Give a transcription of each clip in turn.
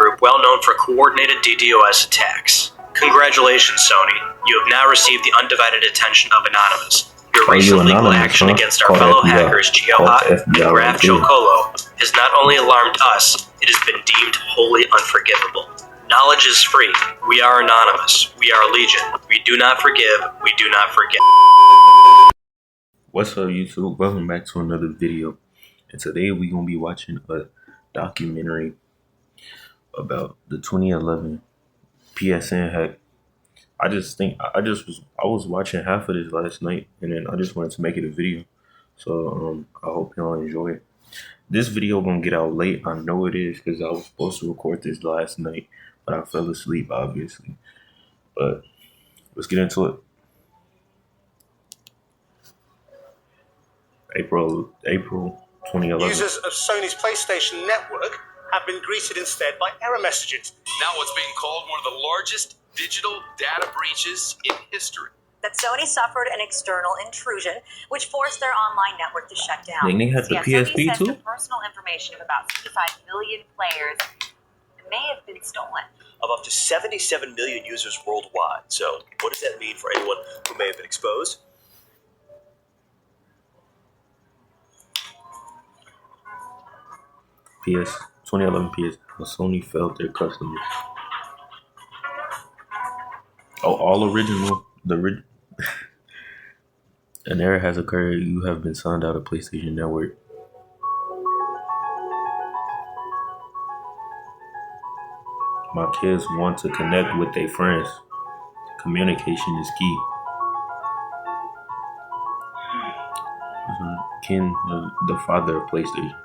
group well known for coordinated DDoS attacks. Congratulations, Sony. You have now received the undivided attention of Anonymous. Your recent legal action against our fellow hackers Geohot and Graf Chocolo has not only alarmed us, it has been deemed wholly unforgivable. Knowledge is free. We are Anonymous. We are Legion. We do not forgive. We do not forget. What's up, YouTube? Welcome back to another video. And today we're going to be watching a documentary about the 2011 PSN hack. I was watching half of this last night, and then I just wanted to make it a video. So I hope y'all enjoy it. This video gonna get out late. I know it is because I was supposed to record this last night, but I fell asleep, obviously. But let's get into it. April 2011. Users of Sony's PlayStation network have been greeted instead by error messages. Now what's being called one of the largest digital data breaches in history. That Sony suffered an external intrusion, which forced their online network to shut down. Then they had the PSP Sony too? says the personal information of about 55 million players may have been stolen. Of up to 77 million users worldwide. So what does that mean for anyone who may have been exposed? PS 2011 PS. Sony failed their customers. Oh, all original. An error has occurred. You have been signed out of PlayStation Network. My kids want to connect with their friends. Communication is key. Ken, the father of PlayStation.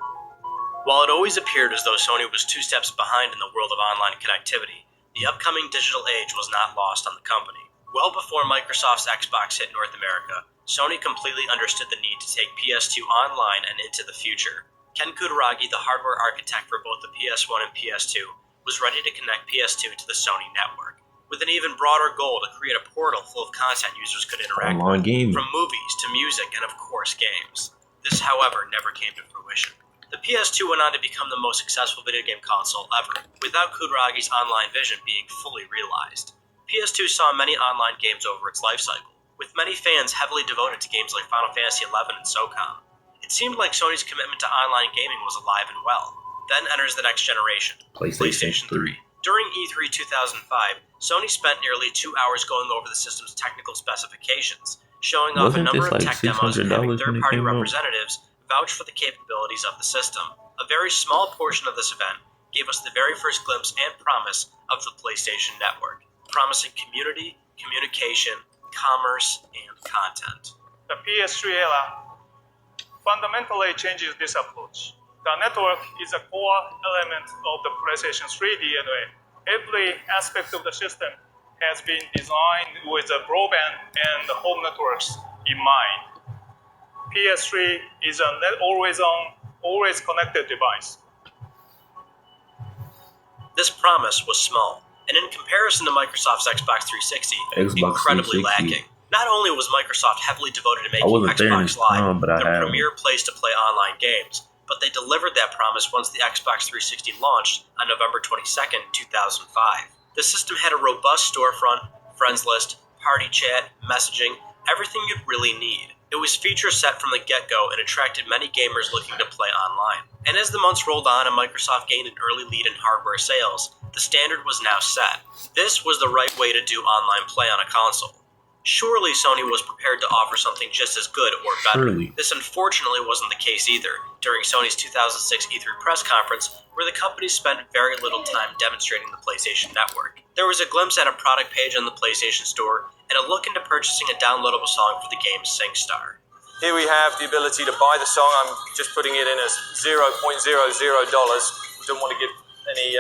While it always appeared as though Sony was 2 steps behind in the world of online connectivity, the upcoming digital age was not lost on the company. Well before Microsoft's Xbox hit North America, Sony completely understood the need to take PS2 online and into the future. Ken Qriocity, the hardware architect for both the PS1 and PS2, was ready to connect PS2 to the Sony network, with an even broader goal to create a portal full of content users could interact with, from movies to music and of course games. This, however, never came to fruition. The PS2 went on to become the most successful video game console ever, without Qriocity's online vision being fully realized. PS2 saw many online games over its lifecycle, with many fans heavily devoted to games like Final Fantasy XI and SOCOM. It seemed like Sony's commitment to online gaming was alive and well. Then enters the next generation, PlayStation 3. During E3 2005, Sony spent nearly 2 hours going over the system's technical specifications, showing off a number of tech demos and having third-party representatives vouch for the capabilities of the system. A very small portion of this event gave us the very first glimpse and promise of the PlayStation Network, promising community, communication, commerce, and content. The PS3 era fundamentally changes this approach. The network is a core element of the PlayStation 3 DNA. Every aspect of the system has been designed with the broadband and the home networks in mind. PS3 is an always-on, always-connected device. This promise was small, and in comparison to Microsoft's Xbox 360, incredibly lacking. Not only was Microsoft heavily devoted to making Xbox Live the premier place to play online games, but they delivered that promise once the Xbox 360 launched on November 22nd, 2005. The system had a robust storefront, friends list, party chat, messaging, everything you'd really need. It was feature set from the get-go and attracted many gamers looking to play online. And as the months rolled on and Microsoft gained an early lead in hardware sales, the standard was now set. This was the right way to do online play on a console. Surely Sony was prepared to offer something just as good or better. This unfortunately wasn't the case either during Sony's 2006 E3 press conference, where the company spent very little time demonstrating the PlayStation Network. There was a glimpse at a product page on the PlayStation Store and a look into purchasing a downloadable song for the game SingStar. Here we have the ability to buy the song. I'm just putting it in as $0.00. We don't want to give any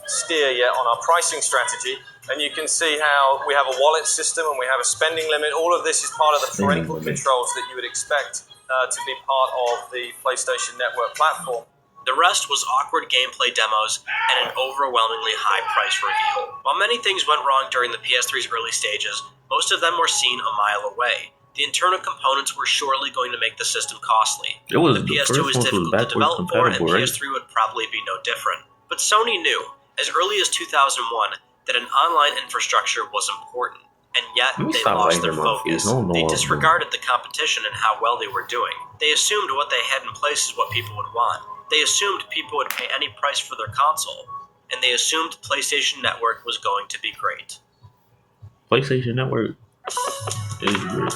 steer yet on our pricing strategy. And you can see how we have a wallet system and we have a spending limit. All of this is part of the parental controls that you would expect to be part of the PlayStation Network platform. The rest was awkward gameplay demos and an overwhelmingly high price reveal. While many things went wrong during the PS3's early stages, most of them were seen a mile away. The internal components were surely going to make the system costly. The PS2 was difficult to develop for, and PS3 would probably be no different. But Sony knew, as early as 2001 that an online infrastructure was important, and yet Let me they stop lost their writing my face. focus. I don't know They what I'm disregarded the competition and how well they were doing. They assumed what they had in place is what people would want. They assumed people would pay any price for their console, and they assumed PlayStation Network was going to be great. PlayStation Network is great.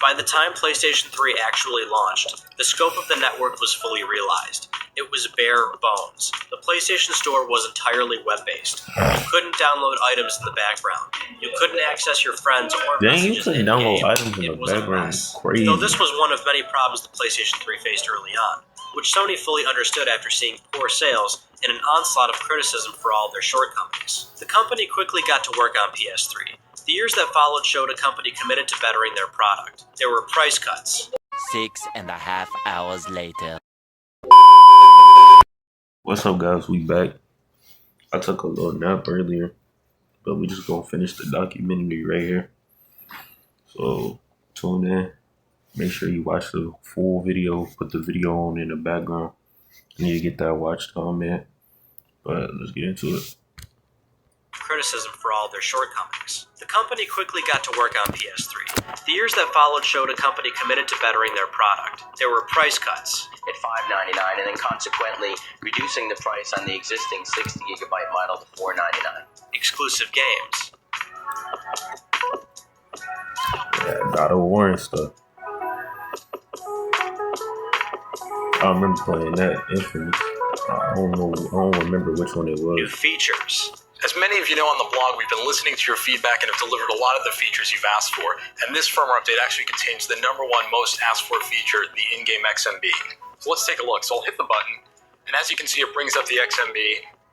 By the time PlayStation 3 actually launched, the scope of the network was fully realized. It was bare bones. The PlayStation Store was entirely web-based. You couldn't download items in the background. You couldn't access your friends or Dang, you messages couldn't in-game. download items in It the was a background. mess. Crazy. Though this was one of many problems the PlayStation 3 faced early on, which Sony fully understood after seeing poor sales and an onslaught of criticism for all their shortcomings. The company quickly got to work on PS3. The years that followed showed a company committed to bettering their product. There were price cuts. 6.5 hours later. What's up, guys? We back. I took a little nap earlier, but we just gonna finish the documentary right here. So tune in. Make sure you watch the full video. Put the video on in the background. I need to get that watch time, man. But let's get into it. Criticism for all their shortcomings. The company quickly got to work on PS3. The years that followed showed a company committed to bettering their product. There were price cuts. At $5.99 and then consequently reducing the price on the existing 60GB model to $4.99. Exclusive games. Yeah, God of War and stuff. I remember playing that Infamous. I don't remember which one it New was. features. As many of you know on the blog, we've been listening to your feedback and have delivered a lot of the features you've asked for, and this firmware update actually contains the #1 most asked for feature, the in-game XMB. So let's take a look. So I'll hit the button, and as you can see, it brings up the XMB.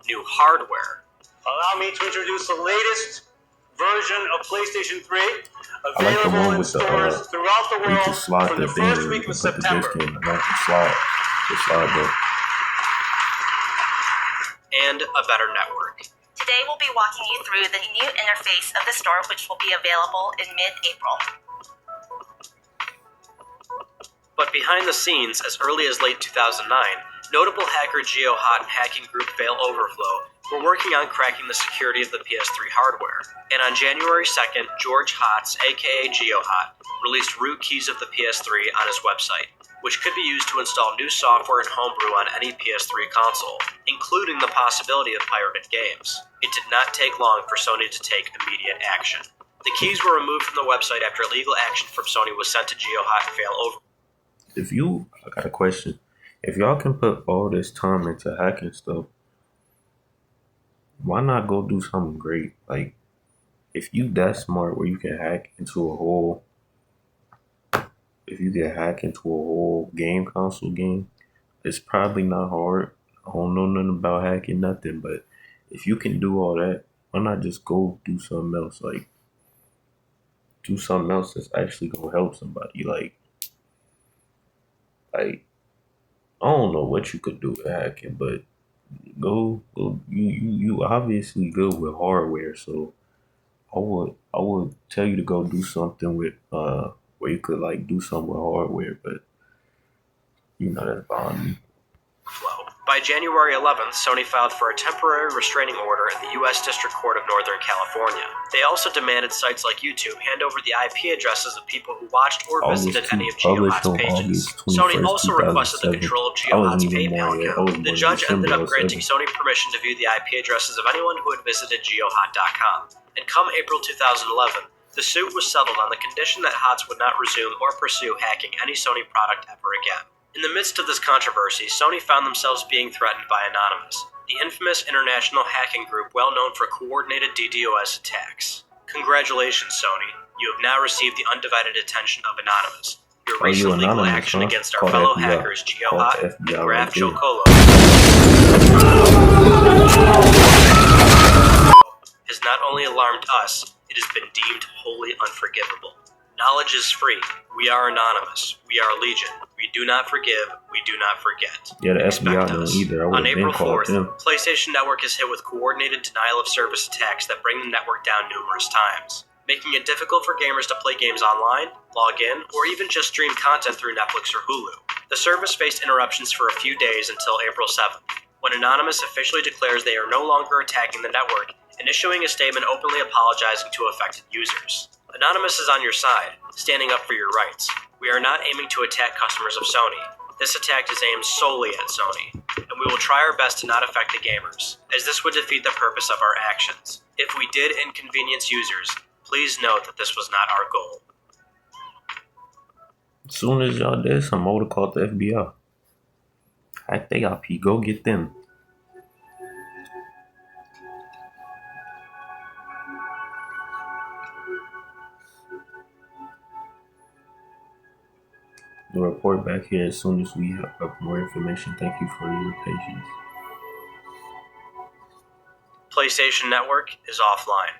New hardware. Allow me to introduce the latest version of PlayStation 3, I like the available one in with the stores throughout the you can world slide from the the thing first and week put of the September. disc in. Not the slide though. And a better network. Today we'll be walking you through the new interface of the store, which will be available in mid-April. But behind the scenes, as early as late 2009, notable hacker GeoHot and hacking group Veil Overflow were working on cracking the security of the PS3 hardware. And on January 2nd, George Hotz, aka GeoHot, released root keys of the PS3 on his website, which could be used to install new software and homebrew on any PS3 console, including the possibility of pirated games. It did not take long for Sony to take immediate action. The keys were removed from the website after legal action from Sony was sent to GeoHot and Veil Overflow. I got a question. If y'all can put all this time into hacking stuff, why not go do something great? Like, if you that smart where you can hack into a whole, if you can hack into a whole game console game, it's probably not hard. I don't know nothing about hacking, nothing, but if you can do all that, why not just go do something else? Like, do something else that's actually gonna help somebody. Like I don't know what you could do with hacking, but go. You obviously good with hardware, so I would tell you to go do something with where you could like do something with hardware, but that's behind me. By January 11th, Sony filed for a temporary restraining order in the U.S. District Court of Northern California. They also demanded sites like YouTube hand over the IP addresses of people who watched or visited any of GeoHot's pages. Sony also requested the control of GeoHot's PayPal account. The judge ended up granting Sony permission to view the IP addresses of anyone who had visited GeoHot.com. And come April 2011, the suit was settled on the condition that Hotz would not resume or pursue hacking any Sony product ever again. In the midst of this controversy, Sony found themselves being threatened by Anonymous, the infamous international hacking group well known for coordinated DDoS attacks. Congratulations, Sony. You have now received the undivided attention of Anonymous. Your recent legal action against our fellow hackers GeoHot and Graf Chocolo has not only alarmed us, it has been deemed wholly unforgivable. Knowledge is free. We are anonymous. We are legion. We do not forgive. We do not forget. Yeah, the Expect FBI don't us. either. On April 4th, PlayStation Network is hit with coordinated denial-of-service attacks that bring the network down numerous times, making it difficult for gamers to play games online, log in, or even just stream content through Netflix or Hulu. The service faced interruptions for a few days until April 7th, when Anonymous officially declares they are no longer attacking the network and issuing a statement openly apologizing to affected users. Anonymous is on your side, standing up for your rights. We are not aiming to attack customers of Sony. This attack is aimed solely at Sony, and we will try our best to not affect the gamers, as this would defeat the purpose of our actions. If we did inconvenience users, please note that this was not our goal. As soon as y'all did, some motor called the FBI. Hack they IP, go get them. We'll report back here as soon as we have more information. Thank you for your patience. PlayStation Network is offline.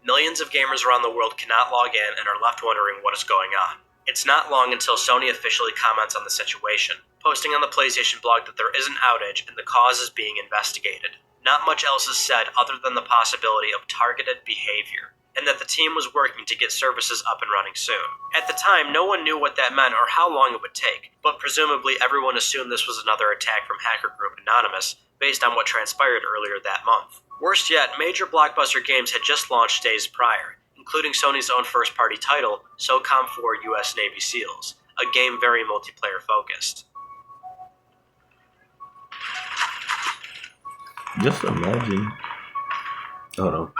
Millions of gamers around the world cannot log in and are left wondering what is going on. It's not long until Sony officially comments on the situation, posting on the PlayStation blog that there is an outage and the cause is being investigated. Not much else is said other than the possibility of targeted behavior, and that the team was working to get services up and running soon. At the time, no one knew what that meant or how long it would take, but presumably everyone assumed this was another attack from hacker group Anonymous, based on what transpired earlier that month. Worst yet, major blockbuster games had just launched days prior, including Sony's own first-party title, SOCOM 4 US Navy SEALs, a game very multiplayer-focused. Just imagine. Hold on.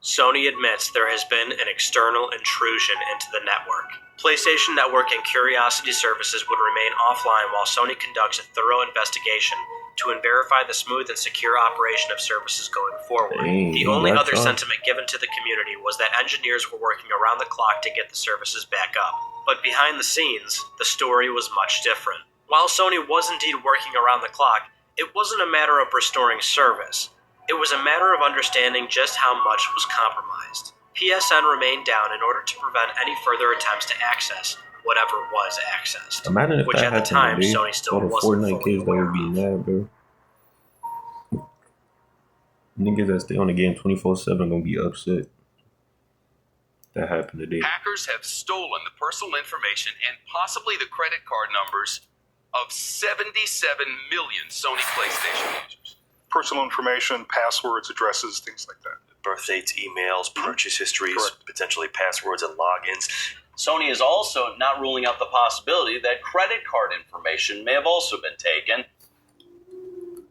Sony admits there has been an external intrusion into the network. PlayStation Network and Qriocity services would remain offline while Sony conducts a thorough investigation to verify the smooth and secure operation of services going forward. The only other sentiment given to the community was that engineers were working around the clock to get the services back up. But behind the scenes, the story was much different. While Sony was indeed working around the clock, it wasn't a matter of restoring service. It was a matter of understanding just how much was compromised. PSN remained down in order to prevent any further attempts to access whatever was accessed. Imagine if which that at the time happened today. Sony still All the wasn't Fortnite fully kids that aware would be of. mad, bro. Niggas that stay on the game 24/7 gonna be upset. That happened today. Hackers have stolen the personal information and possibly the credit card numbers of 77 million Sony PlayStation users. Personal information, passwords, addresses, things like that. Birth dates, emails, purchase histories, Correct. potentially passwords and logins. Sony is also not ruling out the possibility that credit card information may have also been taken.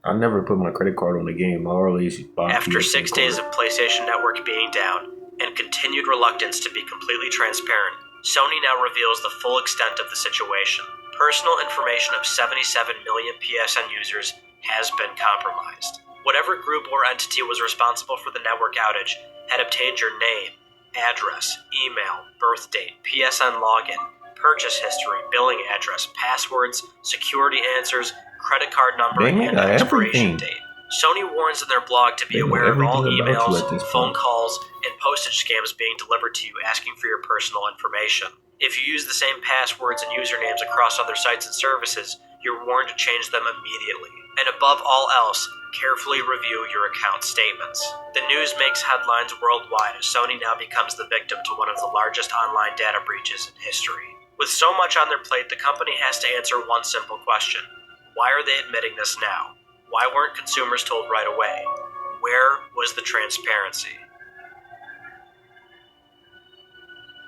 I never put my credit card on the game. I always buy After 6 days of PlayStation Network being down and continued reluctance to be completely transparent, Sony now reveals the full extent of the situation. Personal information of 77 million PSN users has been compromised. Whatever group or entity was responsible for the network outage had obtained your name, address, email, birth date, PSN login, purchase history, billing address, passwords, security answers, credit card number, They and got expiration everything. date. Sony warns in their blog to be They know aware of all everything about you emails, at this phone point. calls, and postage scams being delivered to you asking for your personal information. If you use the same passwords and usernames across other sites and services, you're warned to change them immediately. And above all else, carefully review your account statements. The news makes headlines worldwide as Sony now becomes the victim to one of the largest online data breaches in history. With so much on their plate, the company has to answer one simple question. Why are they admitting this now? Why weren't consumers told right away? Where was the transparency?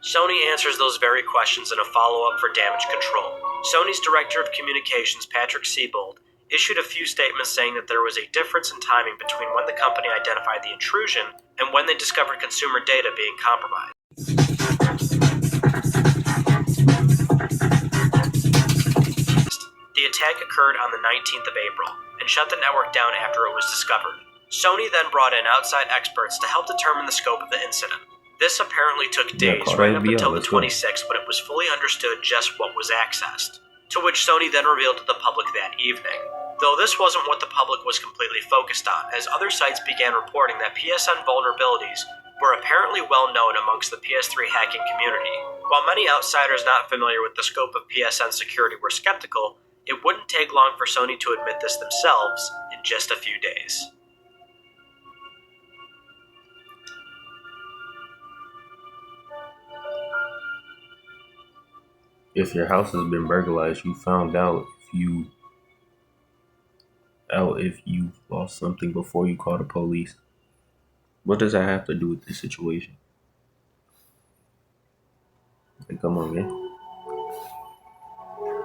Sony answers those very questions in a follow-up for damage control. Sony's Director of Communications, Patrick Siebold, issued a few statements saying that there was a difference in timing between when the company identified the intrusion and when they discovered consumer data being compromised. The attack occurred on the 19th of April and shut the network down after it was discovered. Sony then brought in outside experts to help determine the scope of the incident. This apparently took days, right up until the 26th, when it was fully understood just what was accessed, to which Sony then revealed to the public that evening. Though this wasn't what the public was completely focused on, as other sites began reporting that PSN vulnerabilities were apparently well known amongst the PS3 hacking community. While many outsiders not familiar with the scope of PSN security were skeptical, it wouldn't take long for Sony to admit this themselves in just a few days. if your house has been burglarized, you found out if you lost something before you call the police. What does that have to do with this situation? Like, come on, man.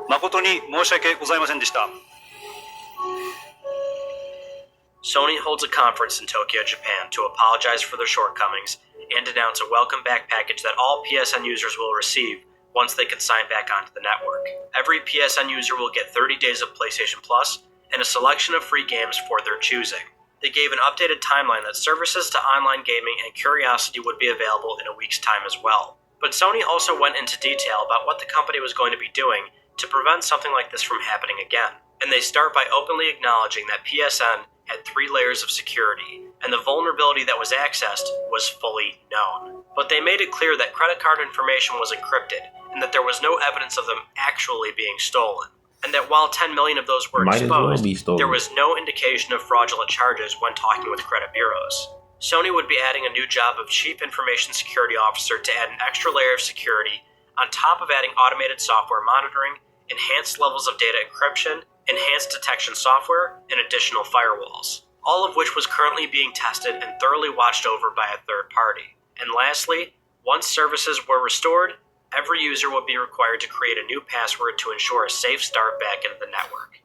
誠に申し訳ございませんでした。 Sony holds a conference in Tokyo, Japan to apologize for their shortcomings and announce a welcome back package that all PSN users will receive once they can sign back onto the network. Every PSN user will get 30 days of PlayStation Plus and a selection of free games for their choosing. They gave an updated timeline that services to online gaming and Qriocity would be available in a week's time as well. But Sony also went into detail about what the company was going to be doing to prevent something like this from happening again. And they start by openly acknowledging that PSN had 3 layers of security, and the vulnerability that was accessed was fully known. But they made it clear that credit card information was encrypted, and that there was no evidence of them actually being stolen. And that while 10 million of those were exposed, there was no indication of fraudulent charges when talking with credit bureaus. Sony would be adding a new job of Chief Information Security Officer to add an extra layer of security, on top of adding automated software monitoring, enhanced levels of data encryption, enhanced detection software, and additional firewalls, all of which was currently being tested and thoroughly watched over by a third party. And lastly, once services were restored, every user would be required to create a new password to ensure a safe start back into the network.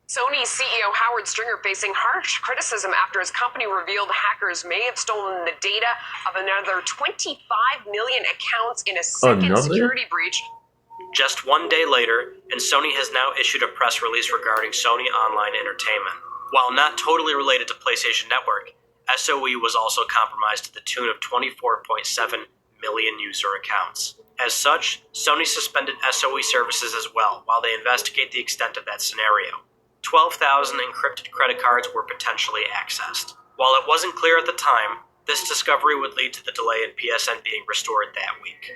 Sony CEO Howard Stringer facing harsh criticism after his company revealed hackers may have stolen the data of another 25 million accounts in a second security breach. Just one day later, and Sony has now issued a press release regarding Sony Online Entertainment. While not totally related to PlayStation Network, SOE was also compromised to the tune of 24.7 million user accounts. As such, Sony suspended SOE services as well while they investigate the extent of that scenario. 12,000 encrypted credit cards were potentially accessed. While it wasn't clear at the time, this discovery would lead to the delay in PSN being restored that week.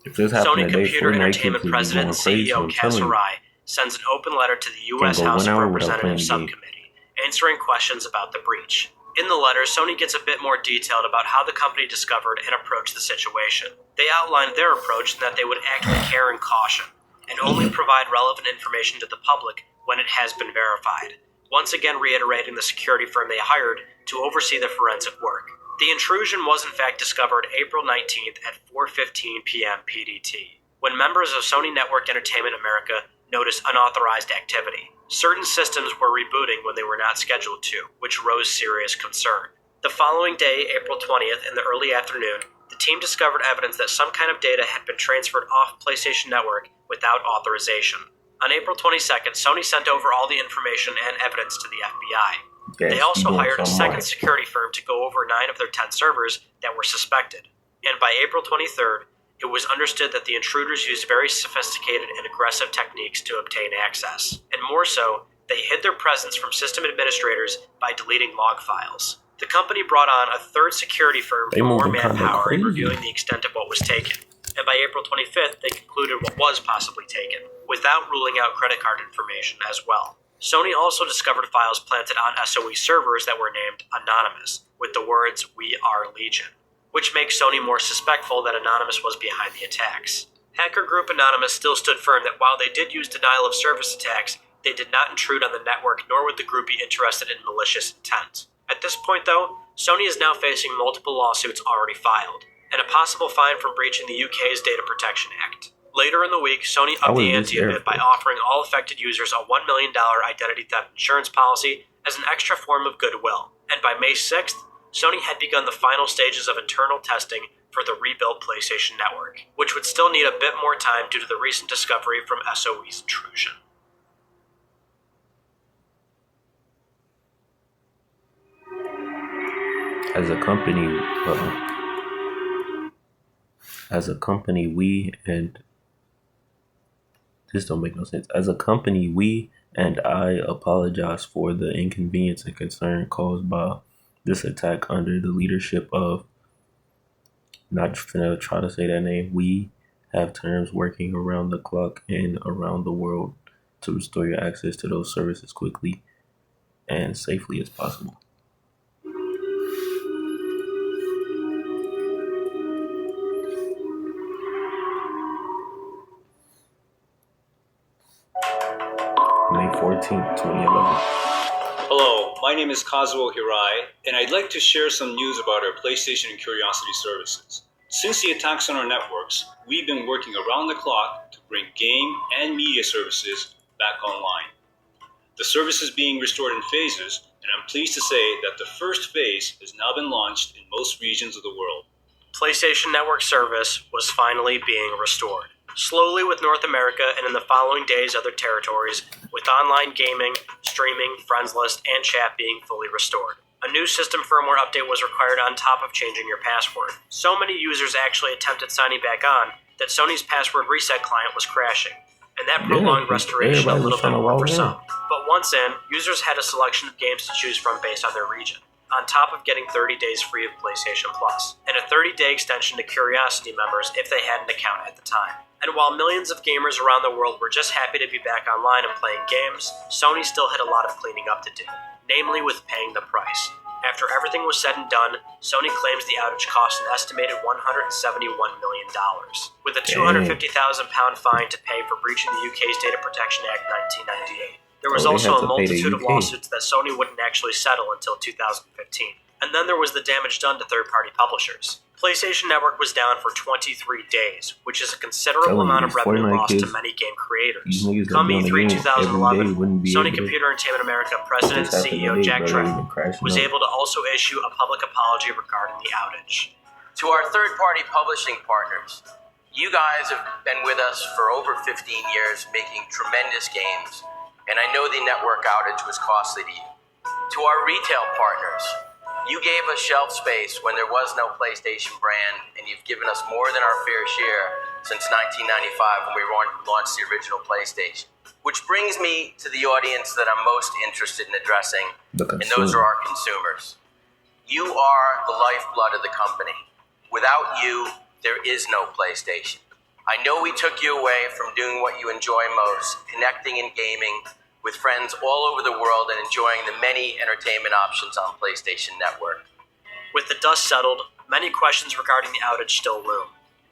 Sony Computer Entertainment President and CEO Kaz Hirai sends an open letter to the U.S. House of Representatives Subcommittee, answering questions about the breach. In the letter, Sony gets a bit more detailed about how the company discovered and approached the situation. They outlined their approach in that they would act with care and caution, and only provide relevant information to the public when it has been verified, once again reiterating the security firm they hired to oversee the forensic work. The intrusion was in fact discovered April 19th at 4:15 p.m. PDT, when members of Sony Network Entertainment America noticed unauthorized activity. Certain systems were rebooting when they were not scheduled to, which rose serious concern. The following day, April 20th, in the early afternoon, the team discovered evidence that some kind of data had been transferred off PlayStation Network without authorization. On April 22nd, Sony sent over all the information and evidence to the FBI. They also hired a second security firm to go over 9 of their 10 servers that were suspected. And by April 23rd, it was understood that the intruders used very sophisticated and aggressive techniques to obtain access. And more so, they hid their presence from system administrators by deleting log files. The company brought on a third security firm for more manpower in reviewing the extent of what was taken. And by April 25th, they concluded what was possibly taken, without ruling out credit card information as well. Sony also discovered files planted on SOE servers that were named Anonymous, with the words, "We are Legion," which makes Sony more suspectful that Anonymous was behind the attacks. Hacker group Anonymous still stood firm that while they did use denial of service attacks, they did not intrude on the network, nor would the group be interested in malicious intent. At this point, though, Sony is now facing multiple lawsuits already filed, and a possible fine from breaching the UK's Data Protection Act. Later in the week, Sony upped the ante a bit by offering all affected users a $1 million identity theft insurance policy as an extra form of goodwill. And by May 6th, Sony had begun the final stages of internal testing for the rebuilt PlayStation Network, which would still need a bit more time due to the recent discovery from SOE's intrusion. As a company, we and this don't make no sense. As a company, we and I apologize for the inconvenience and concern caused by this attack under the leadership of, not gonna try to say that name, we have terms working around the clock and around the world to restore your access to those services quickly and safely as possible. May 14th, 2011. Hello, my name is Kazuo Hirai, and I'd like to share some news about our PlayStation and Qriocity services. Since the attacks on our networks, we've been working around the clock to bring game and media services back online. The service is being restored in phases, and I'm pleased to say that the first phase has now been launched in most regions of the world. PlayStation Network service was finally being restored. Slowly with North America, and in the following days other territories, with online gaming, streaming, friends list, and chat being fully restored. A new system firmware update was required on top of changing your password. So many users actually attempted signing back on that Sony's password reset client was crashing, and that prolonged restoration a little bit more for some. But once in, users had a selection of games to choose from based on their region, on top of getting 30 days free of PlayStation Plus, and a 30-day extension to Qriocity members if they had an account at the time. And while millions of gamers around the world were just happy to be back online and playing games, Sony still had a lot of cleaning up to do, namely with paying the price. After everything was said and done, Sony claims the outage cost an estimated $171 million, with a £250,000 fine to pay for breaching the UK's Data Protection Act 1998. There was also a multitude of lawsuits that Sony wouldn't actually settle until 2015. And then there was the damage done to third-party publishers. PlayStation Network was down for 23 days, which is a considerable amount of revenue lost to many game creators. Come E3 2011, Sony Computer Entertainment America President and CEO Jack Tretton was able to also issue a public apology regarding the outage. To our third-party publishing partners, you guys have been with us for over 15 years making tremendous games, and I know the network outage was costly to you. To our retail partners, you gave us shelf space when there was no PlayStation brand, and you've given us more than our fair share since 1995 when we launched the original PlayStation. Which brings me to the audience that I'm most interested in addressing, and those are our consumers. You are the lifeblood of the company. Without you, there is no PlayStation. I know we took you away from doing what you enjoy most, connecting and gaming with friends all over the world and enjoying the many entertainment options on PlayStation Network. With the dust settled, many questions regarding the outage still loom.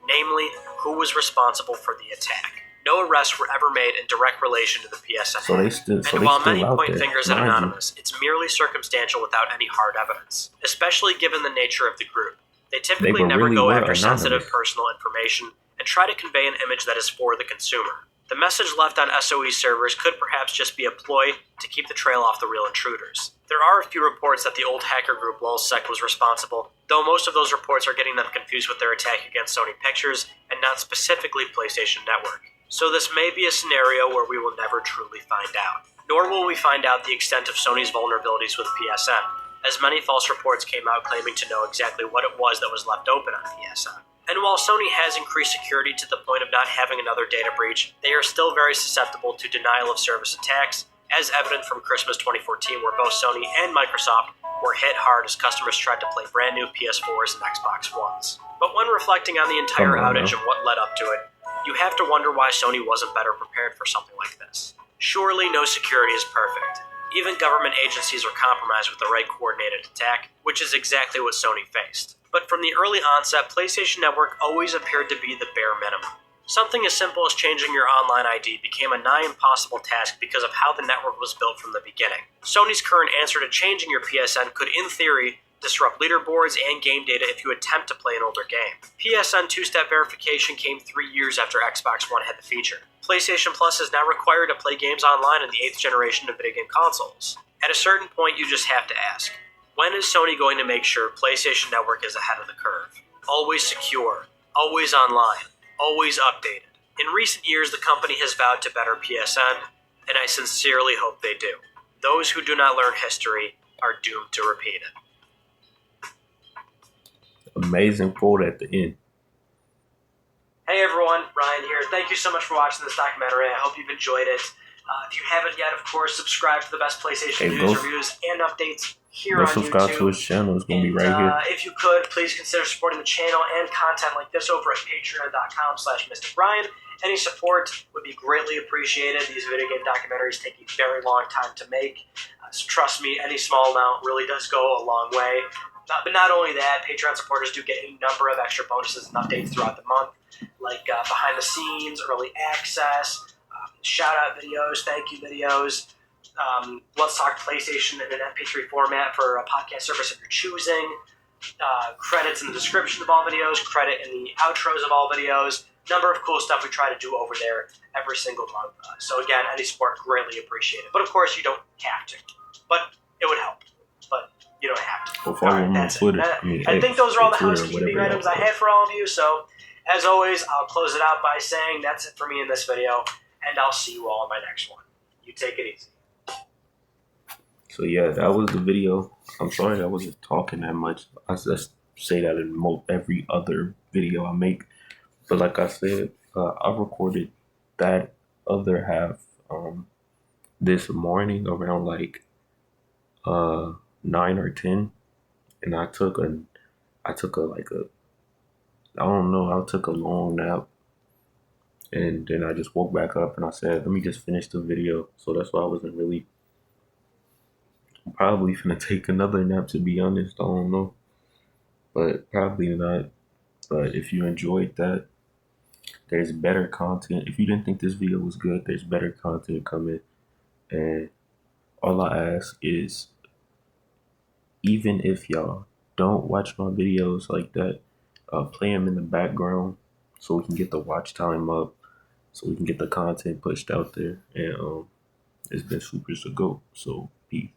Namely, who was responsible for the attack? No arrests were ever made in direct relation to the PSN hack. And while many point fingers at Anonymous, it's merely circumstantial without any hard evidence, especially given the nature of the group. They typically never go after sensitive personal information and try to convey an image that is for the consumer. The message left on SOE servers could perhaps just be a ploy to keep the trail off the real intruders. There are a few reports that the old hacker group LulzSec was responsible, though most of those reports are getting them confused with their attack against Sony Pictures and not specifically PlayStation Network. So this may be a scenario where we will never truly find out. Nor will we find out the extent of Sony's vulnerabilities with PSN, as many false reports came out claiming to know exactly what it was that was left open on PSN. And while Sony has increased security to the point of not having another data breach, they are still very susceptible to denial of service attacks, as evident from Christmas 2014 where both Sony and Microsoft were hit hard as customers tried to play brand new PS4s and Xbox Ones. But when reflecting on the entire outage and what led up to it, you have to wonder why Sony wasn't better prepared for something like this. Surely no security is perfect. Even government agencies are compromised with the right coordinated attack, which is exactly what Sony faced. But from the early onset, PlayStation Network always appeared to be the bare minimum. Something as simple as changing your online ID became a nigh impossible task because of how the network was built from the beginning. Sony's current answer to changing your PSN could, in theory, disrupt leaderboards and game data if you attempt to play an older game. PSN two-step verification came 3 years after Xbox One had the feature. PlayStation Plus is now required to play games online in the 8th generation of video game consoles. At a certain point, you just have to ask, when is Sony going to make sure PlayStation Network is ahead of the curve? Always secure, always online, always updated. In recent years, the company has vowed to better PSN, and I sincerely hope they do. Those who do not learn history are doomed to repeat it. Amazing quote at the end. Hey everyone, Ryan here. Thank you so much for watching this documentary. I hope you've enjoyed it. If you haven't yet, of course, subscribe to the best PlayStation news, reviews, and updates here on subscribe YouTube. to his channel. It's going to be right here. If you could, please consider supporting the channel and content like this over at patreon.com/MrBrian. Any support would be greatly appreciated. These video game documentaries take a very long time to make. So trust me, any small amount really does go a long way. But not only that, Patreon supporters do get a number of extra bonuses and updates throughout the month, like behind the scenes, early access, shout out videos, thank you videos. Let's talk PlayStation in an MP3 format for a podcast service of your choosing. Credits in the description of all videos, credit in the outros of all videos. Number of cool stuff we try to do over there every single month. So again, any support greatly appreciated. But of course, you don't have to. But it would help. But you don't have to. Well, follow me on Twitter. I think those are all the Twitter, housekeeping items I had for all of you. So as always, I'll close it out by saying that's it for me in this video. And I'll see you all in my next one. You take it easy. So yeah, that was the video. I'm sorry I wasn't talking that much. I just say that in every other video I make. But like I said, I recorded that other half this morning around like 9 or 10, and I took a long nap, and then I just woke back up and I said, let me just finish the video. So that's why I wasn't really. I'm probably gonna take another nap, to be honest. I don't know, but probably not. But if you enjoyed that, there's better content. If you didn't think this video was good, there's better content coming. And all I ask is, even if y'all don't watch my videos like that, play them in the background so we can get the watch time up, so we can get the content pushed out there. And it's been super to go. So peace.